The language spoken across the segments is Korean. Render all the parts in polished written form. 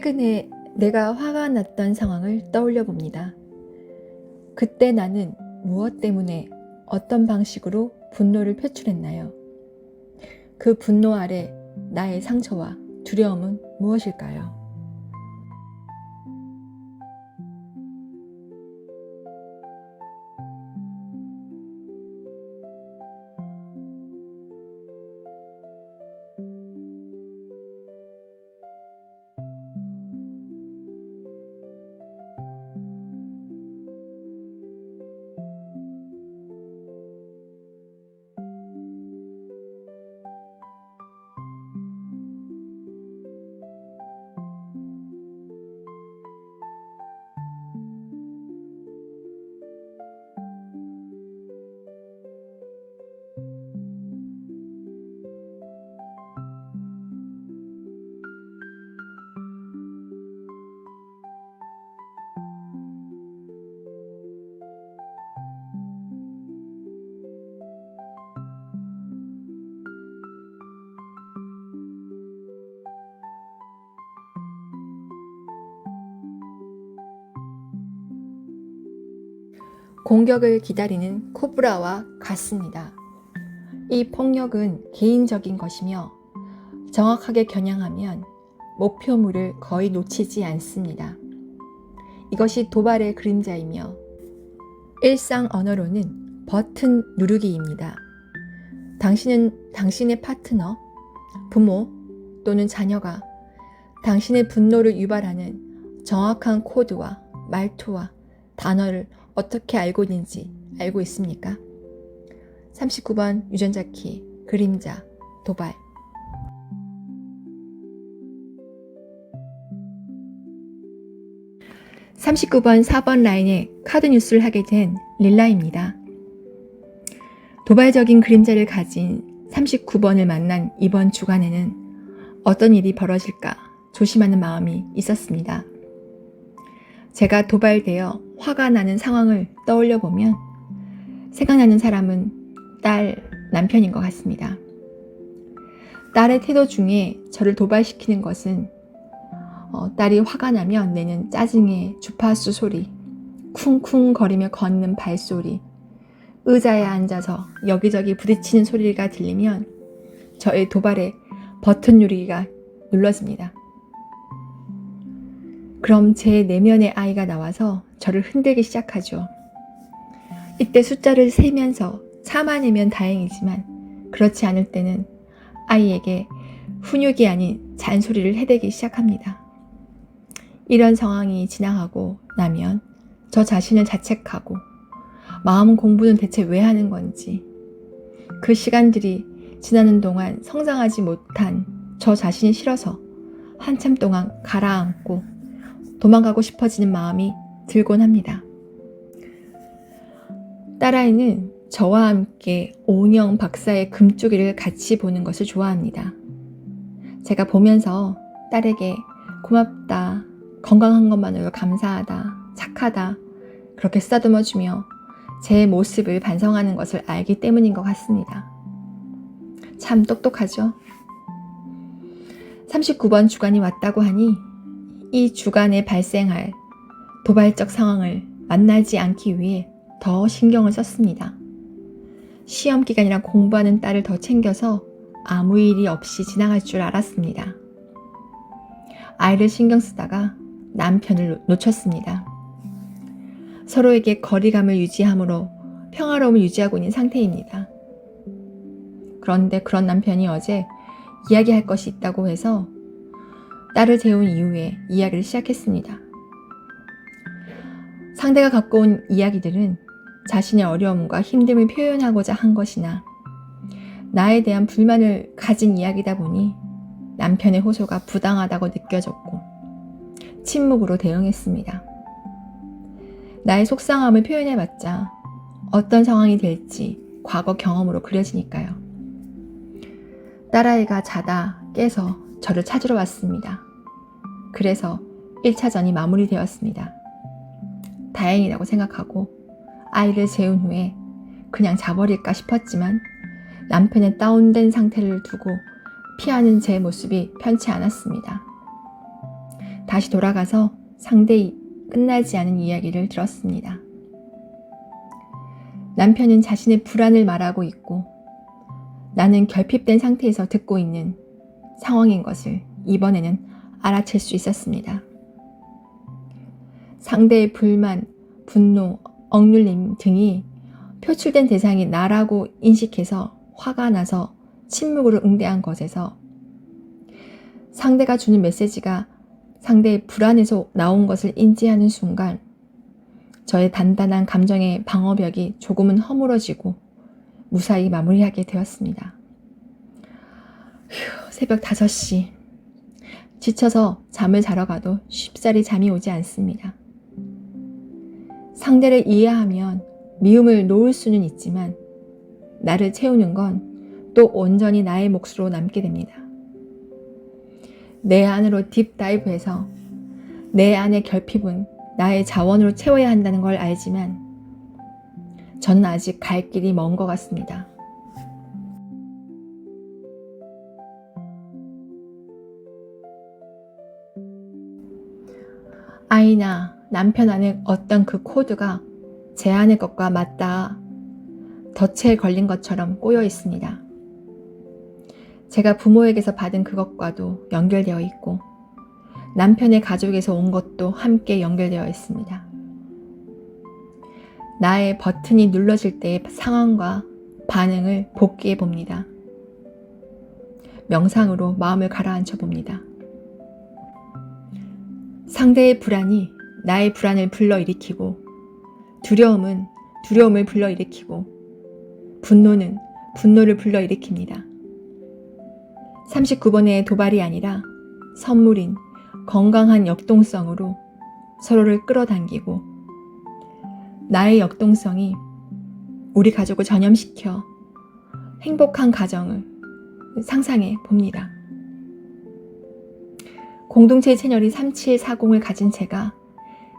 최근에 내가 화가 났던 상황을 떠올려 봅니다. 그때 나는 무엇 때문에 어떤 방식으로 분노를 표출했나요? 그 분노 아래 나의 상처와 두려움은 무엇일까요? 공격을 기다리는 코브라와 같습니다. 이 폭력은 개인적인 것이며 정확하게 겨냥하면 목표물을 거의 놓치지 않습니다. 이것이 도발의 그림자이며 일상 언어로는 버튼 누르기입니다. 당신은 당신의 파트너, 부모 또는 자녀가 당신의 분노를 유발하는 정확한 코드와 말투와 단어를 어떻게 알고 있는지 알고 있습니까? 39번 유전자 키, 그림자, 도발. (39번) 4번 라인에 카드 뉴스를 하게 된 릴라입니다. 도발적인 그림자를 가진 39번을 만난 이번 주간에는 어떤 일이 벌어질까 조심하는 마음이 있었습니다. 제가 도발되어 화가 나는 상황을 떠올려 보면 생각나는 사람은 남편인 것 같습니다. 딸의 태도 중에 저를 도발시키는 것은 딸이 화가 나면 내는 짜증의 주파수 소리, 쿵쿵거리며 걷는 발소리, 의자에 앉아서 여기저기 부딪히는 소리가 들리면 저의 도발에 버튼 누르기가 눌러집니다. 그럼 제 내면의 아이가 나와서 저를 흔들기 시작하죠. 이때 숫자를 세면서 참아내면 다행이지만 그렇지 않을 때는 아이에게 훈육이 아닌 잔소리를 해대기 시작합니다. 이런 상황이 지나가고 나면 저 자신을 자책하고 마음 공부는 대체 왜 하는 건지, 그 시간들이 지나는 동안 성장하지 못한 저 자신이 싫어서 한참 동안 가라앉고 도망가고 싶어지는 마음이 들곤 합니다. 딸아이는 저와 함께 오은영 박사의 금쪽이를 같이 보는 것을 좋아합니다. 제가 보면서 딸에게 고맙다, 건강한 것만으로 감사하다, 착하다 그렇게 쓰다듬어주며 제 모습을 반성하는 것을 알기 때문인 것 같습니다. 참 똑똑하죠? 39번 주간이 왔다고 하니 이 주간에 발생할 도발적 상황을 만나지 않기 위해 더 신경을 썼습니다. 시험 기간이라 공부하는 딸을 더 챙겨서 아무 일이 없이 지나갈 줄 알았습니다. 아이를 신경 쓰다가 남편을 놓쳤습니다. 서로에게 거리감을 유지함으로 평화로움을 유지하고 있는 상태입니다. 그런데 그런 남편이 어제 이야기할 것이 있다고 해서 딸을 재운 이후에 이야기를 시작했습니다. 상대가 갖고 온 이야기들은 자신의 어려움과 힘듦을 표현하고자 한 것이나 나에 대한 불만을 가진 이야기다 보니 남편의 호소가 부당하다고 느껴졌고 침묵으로 대응했습니다. 나의 속상함을 표현해봤자 어떤 상황이 될지 과거 경험으로 그려지니까요. 딸아이가 자다 깨서 저를 찾으러 왔습니다. 그래서 1차전이 마무리되었습니다. 다행이라고 생각하고 아이를 재운 후에 그냥 자버릴까 싶었지만 남편의 다운된 상태를 두고 피하는 제 모습이 편치 않았습니다. 다시 돌아가서 상대의 끝나지 않은 이야기를 들었습니다. 남편은 자신의 불안을 말하고 있고 나는 결핍된 상태에서 듣고 있는 상황인 것을 이번에는 알아챌 수 있었습니다. 상대의 불만, 분노, 억눌림 등이 표출된 대상이 나라고 인식해서 화가 나서 침묵으로 응대한 것에서 상대가 주는 메시지가 상대의 불안에서 나온 것을 인지하는 순간 저의 단단한 감정의 방어벽이 조금은 허물어지고 무사히 마무리하게 되었습니다. 새벽 5시. 지쳐서 잠을 자러 가도 쉽사리 잠이 오지 않습니다. 상대를 이해하면 미움을 놓을 수는 있지만 나를 채우는 건 또 온전히 나의 몫으로 남게 됩니다. 내 안으로 딥다이브해서 내 안의 결핍은 나의 자원으로 채워야 한다는 걸 알지만 저는 아직 갈 길이 먼 것 같습니다. 아이나 남편 안에 어떤 그 코드가 제 안의 것과 맞닿아 덫에 걸린 것처럼 꼬여 있습니다. 제가 부모에게서 받은 그것과도 연결되어 있고 남편의 가족에서 온 것도 함께 연결되어 있습니다. 나의 버튼이 눌러질 때의 상황과 반응을 복기해 봅니다. 명상으로 마음을 가라앉혀 봅니다. 상대의 불안이 나의 불안을 불러일으키고 두려움은 두려움을 불러일으키고 분노는 분노를 불러일으킵니다. 39번의 도발이 아니라 선물인 건강한 역동성으로 서로를 끌어당기고 나의 역동성이 우리 가족을 전염시켜 행복한 가정을 상상해 봅니다. 공동체 채널이 3740을 가진 제가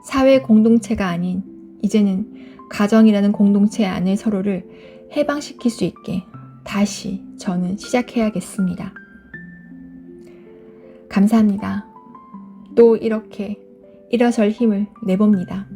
사회 공동체가 아닌 이제는 가정이라는 공동체 안에 서로를 해방시킬 수 있게 다시 저는 시작해야겠습니다. 감사합니다. 또 이렇게 일어설 힘을 내봅니다.